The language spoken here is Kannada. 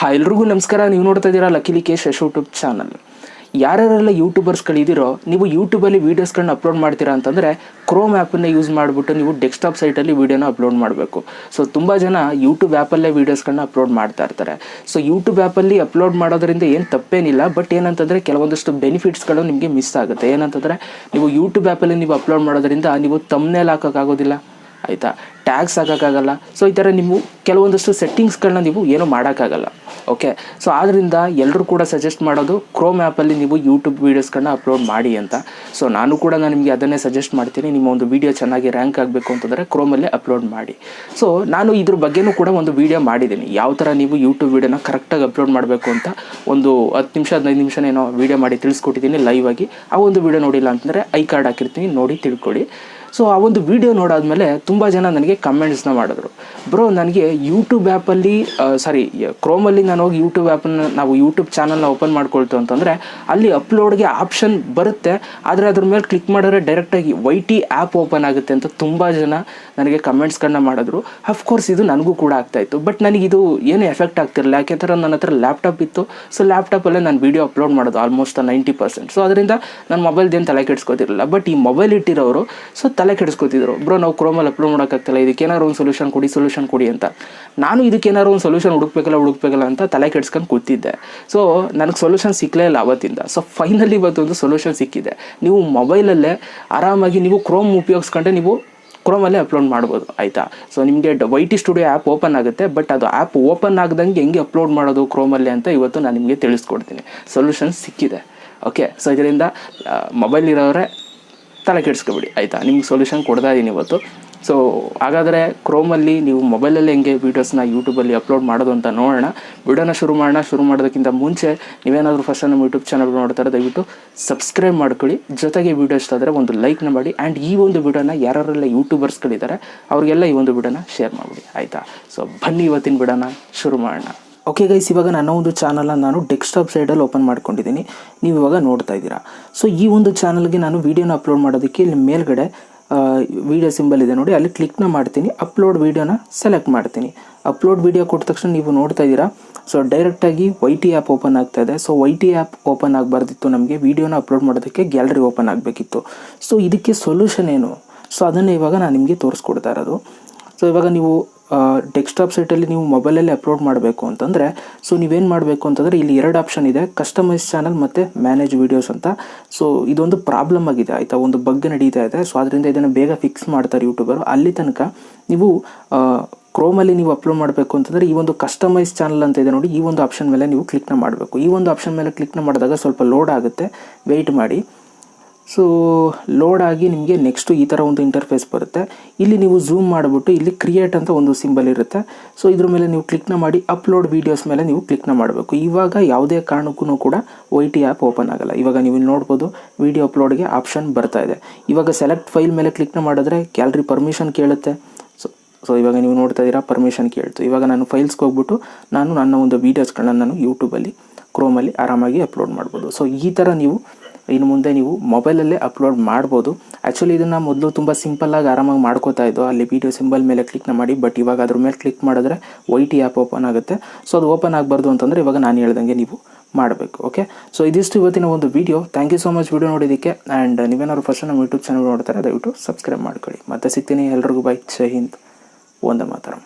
ಎಲ್ರಿಗೂ ನಮಸ್ಕಾರ. ನೀವು ನೋಡ್ತಾ ಇದ್ದೀರಾ ಲಕೀಶ್ ಯಶ್ ಯೂಟ್ಯೂಬ್ ಚಾನಲ್. ಯಾರ್ಯಾರೆಲ್ಲ ಯೂಟ್ಯೂಬರ್ಸ್ಗಳಿದ್ದೀರೋ ನೀವು ಯೂಟ್ಯೂಬಲ್ಲಿ ವೀಡಿಯೋಸ್ಗಳನ್ನ ಅಪ್ಲೋಡ್ ಮಾಡ್ತೀರಾ ಅಂತಂದರೆ ಕ್ರೋಮ್ ಆ್ಯಪನ್ನು ಯೂಸ್ ಮಾಡಿಬಿಟ್ಟು ನೀವು ಡೆಸ್ಕ್ಟಾಪ್ ಸೈಟಲ್ಲಿ ವೀಡಿಯೋನ ಅಪ್ಲೋಡ್ ಮಾಡಬೇಕು. ಸೊ ತುಂಬ ಜನ ಯೂಟ್ಯೂಬ್ ಆ್ಯಪಲ್ಲೇ ವೀಡಿಯೋಸ್ಗಳನ್ನ ಅಪ್ಲೋಡ್ ಮಾಡ್ತಾ ಇರ್ತಾರೆ. ಸೊ ಯೂಟ್ಯೂಬ್ ಆ್ಯಪಲ್ಲಿ ಅಪ್ಲೋಡ್ ಮಾಡೋದ್ರಿಂದ ಏನು ತಪ್ಪೇನಿಲ್ಲ, ಬಟ್ ಏನಂತಂದರೆ ಕೆಲವೊಂದಷ್ಟು ಬೆನಿಫಿಟ್ಸ್ಗಳು ನಿಮಗೆ ಮಿಸ್ ಆಗುತ್ತೆ. ಏನಂತಂದರೆ ನೀವು ಯೂಟ್ಯೂಬ್ ಆ್ಯಪಲ್ಲಿ ನೀವು ಅಪ್ಲೋಡ್ ಮಾಡೋದ್ರಿಂದ ನೀವು ತಮ್ನೇಲ್ ಹಾಕೋಕ್ಕಾಗೋದಿಲ್ಲ, ಆಯಿತಾ, ಟ್ಯಾಗ್ಸ್ ಹಾಕೋಕ್ಕಾಗಲ್ಲ. ಸೊ ಈ ಥರ ನೀವು ಕೆಲವೊಂದಷ್ಟು ಸೆಟ್ಟಿಂಗ್ಸ್ಗಳನ್ನ ನೀವು ಏನೂ ಮಾಡೋಕ್ಕಾಗಲ್ಲ. ಓಕೆ, ಸೊ ಆದ್ದರಿಂದ ಎಲ್ಲರೂ ಕೂಡ ಸಜೆಸ್ಟ್ ಮಾಡೋದು ಕ್ರೋಮ್ ಆ್ಯಪಲ್ಲಿ ನೀವು ಯೂಟ್ಯೂಬ್ ವೀಡಿಯೋಸ್ಗಳನ್ನ ಅಪ್ಲೋಡ್ ಮಾಡಿ ಅಂತ. ಸೊ ನಾನು ನಿಮಗೆ ಅದನ್ನೇ ಸಜೆಸ್ಟ್ ಮಾಡ್ತೀನಿ. ನಿಮ್ಮ ಒಂದು ವೀಡಿಯೋ ಚೆನ್ನಾಗಿ ರ್ಯಾಂಕ್ ಆಗಬೇಕು ಅಂತಂದರೆ ಕ್ರೋಮಲ್ಲೇ ಅಪ್ಲೋಡ್ ಮಾಡಿ. ಸೊ ನಾನು ಇದ್ರ ಬಗ್ಗೆನೂ ಕೂಡ ಒಂದು ವೀಡಿಯೋ ಮಾಡಿದ್ದೀನಿ, ಯಾವ ಥರ ನೀವು ಯೂಟ್ಯೂಬ್ ವೀಡಿಯೋನ ಕರೆಕ್ಟಾಗಿ ಅಪ್ಲೋಡ್ ಮಾಡಬೇಕು ಅಂತ. ಒಂದು 10 ನಿಮಿಷ 15 ನಿಮಿಷನೇನೋ ವೀಡಿಯೋ ಮಾಡಿ ತಿಳಿಸ್ಕೊಟ್ಟಿದ್ದೀನಿ ಲೈವ್ ಆಗಿ. ಆ ಒಂದು ವೀಡಿಯೋ ನೋಡಿಲ್ಲ ಅಂತಂದರೆ ಐ ಕಾರ್ಡ್ ಹಾಕಿರ್ತೀನಿ, ನೋಡಿ ತಿಳ್ಕೊಳ್ಳಿ. ಸೊ ಆ ಒಂದು ವೀಡಿಯೋ ನೋಡಾದ್ಮೇಲೆ ತುಂಬ ಜನ ನನಗೆ ಕಮೆಂಟ್ಸ್ನ ಮಾಡಿದ್ರು, ಬ್ರೋ ನನಗೆ ಯೂಟ್ಯೂಬ್ ಆ್ಯಪಲ್ಲಿ ಕ್ರೋಮಲ್ಲಿ ನಾನು ಹೋಗಿ ನಾವು ಯೂಟ್ಯೂಬ್ ಚಾನಲ್ನ ಓಪನ್ ಮಾಡ್ಕೊಳ್ತು ಅಂತಂದರೆ ಅಲ್ಲಿ ಅಪ್ಲೋಡ್ಗೆ ಆಪ್ಷನ್ ಬರುತ್ತೆ, ಆದರೆ ಅದ್ರ ಮೇಲೆ ಕ್ಲಿಕ್ ಮಾಡಿದ್ರೆ ಡೈರೆಕ್ಟಾಗಿ YT ಆ್ಯಪ್ ಓಪನ್ ಆಗುತ್ತೆ ಅಂತ ತುಂಬ ಜನ ನನಗೆ ಕಮೆಂಟ್ಸ್ಗಳನ್ನ ಮಾಡಿದ್ರು. ಅಫ್ಕೋರ್ಸ್ ಇದು ನನಗೂ ಕೂಡ ಆಗ್ತಾಯಿತ್ತು, ಬಟ್ ನನಗಿದು ಏನು ಎಫೆಕ್ಟ್ ಆಗ್ತಿರಲಿಲ್ಲ. ಯಾಕೆಂದರೆ ನನ್ನ ಹತ್ರ ಲ್ಯಾಪ್ಟಾಪ್ ಇತ್ತು. ಸೊ ಲ್ಯಾಪ್ಟಾಪಲ್ಲೇ ನಾನು ವೀಡಿಯೋ ಅಪ್ಲೋಡ್ ಮಾಡೋದು ಆಲ್ಮೋಸ್ಟ್ 90%. ಸೊ ಅದರಿಂದ ನನ್ನ ಮೊಬೈಲ್ದೇನು ತಲೆ ಕೆಡಿಸ್ಕೋತಿರಲಿಲ್ಲ. ಬಟ್ ಈ ಮೊಬೈಲ್ ಇಟ್ಟಿರೋರು ಸೊ ತಲೆ ಕೆಡಿಸ್ಕೊತಿದ್ರು, ಬ್ರೋ ನಾವು ಕ್ರೋಮಲ್ಲಿ ಅಪ್ಲೋಡ್ ಮಾಡೋಕ್ಕಾಗ್ತಿಲ್ಲ, ಇದಕ್ಕೇನಾದ್ರು ಒಂದು ಸೊಲ್ಯೂಷನ್ ಕೊಡಿ ಅಂತ. ನಾನು ಇದಕ್ಕೇನಾದ್ರು ಒಂದು ಸೊಲ್ಯೂಷನ್ ಹುಡುಕ್ಬೇಕಲ್ಲ ಅಂತ ತಲೆ ಕೆಡಿಸ್ಕೊಂಡು ಕೂತಿದ್ದೆ. ಸೊ ನನಗೆ ಸೊಲ್ಯೂಷನ್ ಸಿಕ್ಕಲೇ ಇಲ್ಲ ಅವತ್ತಿಂದ. ಸೊ ಫೈನಲಿ ಇವತ್ತೊಂದು ಸೊಲ್ಯೂಷನ್ ಸಿಕ್ಕಿದೆ. ನೀವು ಮೊಬೈಲಲ್ಲೇ ಆರಾಮಾಗಿ ನೀವು ಕ್ರೋಮ್ ಉಪಯೋಗಿಸ್ಕೊಂಡೆ ನೀವು ಕ್ರೋಮಲ್ಲೇ ಅಪ್ಲೋಡ್ ಮಾಡ್ಬೋದು, ಆಯಿತಾ. ಸೊ ನಿಮಗೆ YT ಸ್ಟುಡಿಯೋ ಆ್ಯಪ್ ಓಪನ್ ಆಗುತ್ತೆ, ಬಟ್ ಅದು ಆ್ಯಪ್ ಓಪನ್ ಆಗ್ದಂಗೆ ಹೆಂಗೆ ಅಪ್ಲೋಡ್ ಮಾಡೋದು ಕ್ರೋಮಲ್ಲೇ ಅಂತ ಇವತ್ತು ನಾನು ನಿಮಗೆ ತಿಳಿಸ್ಕೊಡ್ತೀನಿ. ಸೊಲ್ಯೂಷನ್ ಸಿಕ್ಕಿದೆ. ಓಕೆ, ಸೊ ಇದರಿಂದ ಮೊಬೈಲ್ ಇರೋರೆ ತಲೆ ಕೆಡಿಸ್ಕೊಬಿಡಿ, ಆಯಿತಾ. ನಿಮ್ಗೆ ಸೊಲ್ಯೂಷನ್ ಕೊಡ್ತಾ ಇದ್ದೀನಿ ಇವತ್ತು. ಸೊ ಹಾಗಾದರೆ ಕ್ರೋಮಲ್ಲಿ ನೀವು ಮೊಬೈಲಲ್ಲಿ ಹೆಂಗೆ ವೀಡಿಯೋಸ್ನ ಯೂಟ್ಯೂಬಲ್ಲಿ ಅಪ್ಲೋಡ್ ಮಾಡೋದು ಅಂತ ನೋಡೋಣ. ವಿಡಿಯೋನ ಶುರು ಮಾಡೋದಕ್ಕಿಂತ ಮುಂಚೆ ನೀವೇನಾದರೂ ಫಸ್ಟ್ ನಮ್ಮ ಯೂಟ್ಯೂಬ್ ಚಾನಲ್ ನೋಡ್ತಾರೆ ದಯವಿಟ್ಟು ಸಬ್ಸ್ಕ್ರೈಬ್ ಮಾಡ್ಕೊಳ್ಳಿ. ಜೊತೆಗೆ ವೀಡಿಯೋ ಇಷ್ಟ ಆದರೆ ಒಂದು ಲೈಕ್ನ ಮಾಡಿ. ಆ್ಯಂಡ್ ಈ ಒಂದು ವಿಡಿಯೋನ ಯಾರೆಲ್ಲ ಯೂಟ್ಯೂಬರ್ಸ್ಗಳಿದ್ದಾರೆ ಅವ್ರಿಗೆಲ್ಲ ಈ ಒಂದು ವಿಡಿಯೋನ ಶೇರ್ ಮಾಡಿಬಿಡಿ, ಆಯಿತಾ. ಸೊ ಬನ್ನಿ ಇವತ್ತಿನ ವಿಡಿಯೋನ ಶುರು ಮಾಡೋಣ. ಓಕೆ ಗೈಸ್, ಇವಾಗ ನನ್ನ ಒಂದು ಚಾನಲ್ನ ನಾನು ಡೆಸ್ಕ್ಟಾಪ್ ಸೈಡಲ್ಲಿ ಓಪನ್ ಮಾಡ್ಕೊಂಡಿದ್ದೀನಿ, ನೀವು ಇವಾಗ ನೋಡ್ತಾ ಇದ್ದೀರಾ. ಸೊ ಈ ಒಂದು ಚಾನಲ್ಗೆ ನಾನು ವೀಡಿಯೋನ ಅಪ್ಲೋಡ್ ಮಾಡೋದಕ್ಕೆ ಇಲ್ಲಿ ಮೇಲ್ಗಡೆ ವೀಡಿಯೋ ಸಿಂಬಲ್ ಇದೆ ನೋಡಿ, ಅಲ್ಲಿ ಕ್ಲಿಕ್ನ ಮಾಡ್ತೀನಿ. ಅಪ್ಲೋಡ್ ವೀಡಿಯೋನ ಸೆಲೆಕ್ಟ್ ಮಾಡ್ತೀನಿ. ಅಪ್ಲೋಡ್ ವೀಡಿಯೋ ಕೊಟ್ಟ ತಕ್ಷಣ ನೀವು ನೋಡ್ತಾ ಇದ್ದೀರಾ. ಸೊ ಡೈರೆಕ್ಟಾಗಿ YT ಆ್ಯಪ್ ಓಪನ್ ಆಗ್ತಾ ಇದೆ. ಸೊ YT ಆ್ಯಪ್ ಓಪನ್ ಆಗಬಾರ್ದಿತ್ತು, ನಮಗೆ ವೀಡಿಯೋನ ಅಪ್ಲೋಡ್ ಮಾಡೋದಕ್ಕೆ ಗ್ಯಾಲರಿ ಓಪನ್ ಆಗಬೇಕಿತ್ತು. ಸೊ ಇದಕ್ಕೆ ಸೊಲ್ಯೂಷನ್ ಏನು? ಸೊ ಅದನ್ನು ಇವಾಗ ನಾನು ನಿಮಗೆ ತೋರಿಸ್ಕೊಡ್ತಾ ಇರೋದು. ಸೊ ಇವಾಗ ನೀವು ಡೆಸ್ಕ್ಟಾಪ್ ಸೈಟಲ್ಲಿ ನೀವು ಮೊಬೈಲಲ್ಲಿ ಅಪ್ಲೋಡ್ ಮಾಡಬೇಕು ಅಂತಂದರೆ ಸೊ ನೀವೇನು ಮಾಡಬೇಕು ಅಂತಂದರೆ ಇಲ್ಲಿ 2 ಆಪ್ಷನ್ ಇದೆ, ಕಸ್ಟಮೈಸ್ ಚಾನಲ್ ಮತ್ತು ಮ್ಯಾನೇಜ್ ವೀಡಿಯೋಸ್ ಅಂತ. ಸೊ ಇದೊಂದು ಪ್ರಾಬ್ಲಮ್ ಆಗಿದೆ, ಆಯಿತಾ, ಒಂದು ಬಗ್ ನಡೀತಾ ಇದೆ. ಸೊ ಅದರಿಂದ ಇದನ್ನು ಬೇಗ ಫಿಕ್ಸ್ ಮಾಡ್ತಾರೆ ಯೂಟ್ಯೂಬರು. ಅಲ್ಲಿ ತನಕ ನೀವು ಕ್ರೋಮಲ್ಲಿ ನೀವು ಅಪ್ಲೋಡ್ ಮಾಡಬೇಕು ಅಂತಂದರೆ ಈ ಒಂದು ಕಸ್ಟಮೈಸ್ ಚಾನಲ್ ಅಂತ ಇದೆ ನೋಡಿ, ಈ ಒಂದು ಆಪ್ಷನ್ ಮೇಲೆ ನೀವು ಕ್ಲಿಕ್ನ ಮಾಡಬೇಕು. ಈ ಒಂದು ಆಪ್ಷನ್ ಮೇಲೆ ಕ್ಲಿಕ್ನ ಮಾಡಿದಾಗ ಸ್ವಲ್ಪ ಲೋಡ್ ಆಗುತ್ತೆ, ವೆಯ್ಟ್ ಮಾಡಿ. ಸೊ ಲೋಡ್ ಆಗಿ ನಿಮಗೆ ನೆಕ್ಸ್ಟು ಈ ಥರ ಒಂದು ಇಂಟರ್ಫೇಸ್ ಬರುತ್ತೆ. ಇಲ್ಲಿ ನೀವು ಝೂಮ್ ಮಾಡಿಬಿಟ್ಟು ಇಲ್ಲಿ ಕ್ರಿಯೇಟ್ ಅಂತ ಒಂದು ಸಿಂಬಲ್ ಇರುತ್ತೆ. ಸೊ ಇದ್ರ ಮೇಲೆ ನೀವು ಕ್ಲಿಕ್ನ ಮಾಡಿ ಅಪ್ಲೋಡ್ ವೀಡಿಯೋಸ್ ಮೇಲೆ ನೀವು ಕ್ಲಿಕ್ನ ಮಾಡಬೇಕು. ಇವಾಗ ಯಾವುದೇ ಕಾರಣಕ್ಕೂ ಕೂಡ YT ಆ್ಯಪ್ ಓಪನ್ ಆಗಲ್ಲ. ಇವಾಗ ನೀವು ಇಲ್ಲಿ ನೋಡ್ಬೋದು ವಿಡಿಯೋ ಅಪ್ಲೋಡ್ಗೆ ಆಪ್ಷನ್ ಬರ್ತಾ ಇದೆ. ಇವಾಗ ಸೆಲೆಕ್ಟ್ ಫೈಲ್ ಮೇಲೆ ಕ್ಲಿಕ್ನ ಮಾಡಿದ್ರೆ ಗ್ಯಾಲರಿ ಪರ್ಮಿಷನ್ ಕೇಳುತ್ತೆ. ಸೊ ಇವಾಗ ನೀವು ನೋಡ್ತಾ ಇದ್ದೀರಾ, ಪರ್ಮಿಷನ್ ಕೇಳ್ತು. ಇವಾಗ ನಾನು ಫೈಲ್ಸ್ಗೆ ಹೋಗ್ಬಿಟ್ಟು ನಾನು ನನ್ನ ಒಂದು ವೀಡಿಯೋಸ್ಗಳನ್ನ ನಾನು ಯೂಟ್ಯೂಬಲ್ಲಿ ಕ್ರೋಮಲ್ಲಿ ಆರಾಮಾಗಿ ಅಪ್ಲೋಡ್ ಮಾಡ್ಬೋದು. ಸೊ ಈ ಥರ ನೀವು ಇನ್ನು ಮುಂದೆ ನೀವು ಮೊಬೈಲಲ್ಲೇ ಅಪ್ಲೋಡ್ ಮಾಡ್ಬೋದು. ಆ್ಯಕ್ಚುಲಿ ಇದನ್ನು ಮೊದಲು ತುಂಬ ಸಿಂಪಲ್ಲಾಗಿ ಆರಾಮಾಗಿ ಮಾಡ್ಕೋತಾ ಇದ್ದು, ಅಲ್ಲಿ ವೀಡಿಯೋ ಸಿಂಬಲ್ ಮೇಲೆ ಕ್ಲಿಕ್ನ ಮಾಡಿ. ಬಟ್ ಇವಾಗ ಅದ್ರ ಮೇಲೆ ಕ್ಲಿಕ್ ಮಾಡಿದ್ರೆ YT ಆ್ಯಪ್ ಓಪನ್ ಆಗುತ್ತೆ. ಸೊ ಅದು ಓಪನ್ ಆಗಬಾರ್ದು ಅಂತಂದರೆ ಇವಾಗ ನಾನು ಹೇಳ್ದಂಗೆ ನೀವು ಮಾಡಬೇಕು. ಓಕೆ, ಸೊ ಇದಿಷ್ಟು ಇವತ್ತಿನ ಒಂದು video. Thank you so much video ನೋಡೋದಕ್ಕೆ. ಆ್ಯಂಡ್ ನೀವೇನಾದ್ರು ಫಸ್ಟ್ ನಮ್ಮ ಯೂಟ್ಯೂಬ್ ಚಾನಲ್ ನೋಡ್ತಾರೆ ದಯವಿಟ್ಟು ಸಬ್ಸ್ಕ್ರೈಬ್ ಮಾಡ್ಕೊಳ್ಳಿ. ಮತ್ತೆ ಸಿಗ್ತೀನಿ. ಎಲ್ರಿಗೂ ಬೈ, ಜೈ ಹಿಂದ್, ವಂದೇ ಮಾತರಂ.